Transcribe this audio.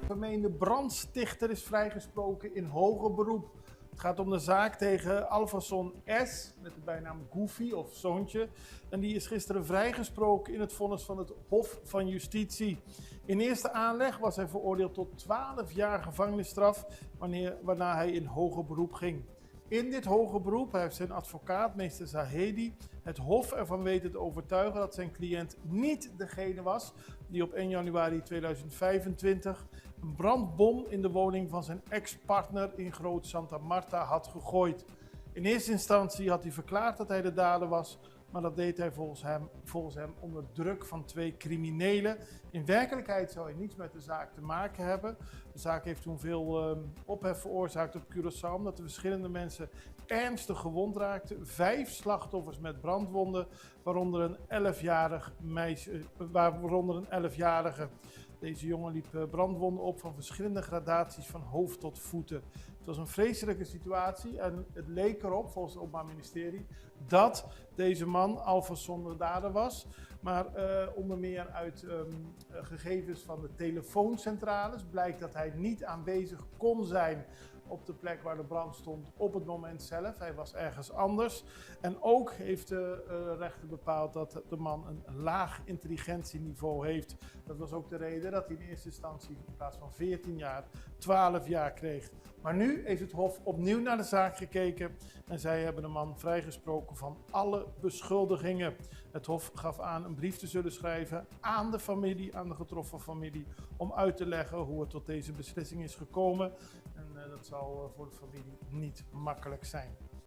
Vermeende brandstichter is vrijgesproken in hoger beroep. Het gaat om de zaak tegen Alphason S, met de bijnaam Goofy of Zoontje. En die is gisteren vrijgesproken in het vonnis van het Hof van Justitie. In eerste aanleg was hij veroordeeld tot 12 jaar gevangenisstraf, waarna hij in hoger beroep ging. In dit hoger beroep heeft zijn advocaat, meester Zahedi, het Hof ervan weten te overtuigen dat zijn cliënt niet degene was die op 1 januari 2025 een brandbom in de woning van zijn ex-partner in Groot Santa Marta had gegooid. In eerste instantie had hij verklaard dat hij de dader was, maar dat deed hij volgens hem onder druk van 2 criminelen. In werkelijkheid zou hij niets met de zaak te maken hebben. De zaak heeft toen veel ophef veroorzaakt op Curaçao, omdat er verschillende mensen ernstig gewond raakten. 5 slachtoffers met brandwonden, waaronder een 11-jarige. Deze jongen liep brandwonden op van verschillende gradaties van hoofd tot voeten. Het was een vreselijke situatie en het leek erop, volgens het Openbaar Ministerie, dat deze man Alphason de dader was. Maar onder meer uit gegevens van de telefooncentrales blijkt dat hij niet aanwezig kon zijn op de plek waar de brand stond op het moment zelf. Hij was ergens anders. En ook heeft de rechter bepaald dat de man een laag intelligentieniveau heeft. Dat was ook de reden dat hij in eerste instantie in plaats van 14 jaar 12 jaar kreeg. Maar nu heeft het Hof opnieuw naar de zaak gekeken en zij hebben de man vrijgesproken van alle beschuldigingen. Het Hof gaf aan een brief te zullen schrijven aan de familie, aan de getroffen familie, om uit te leggen hoe het tot deze beslissing is gekomen. En dat zal voor de familie niet makkelijk zijn.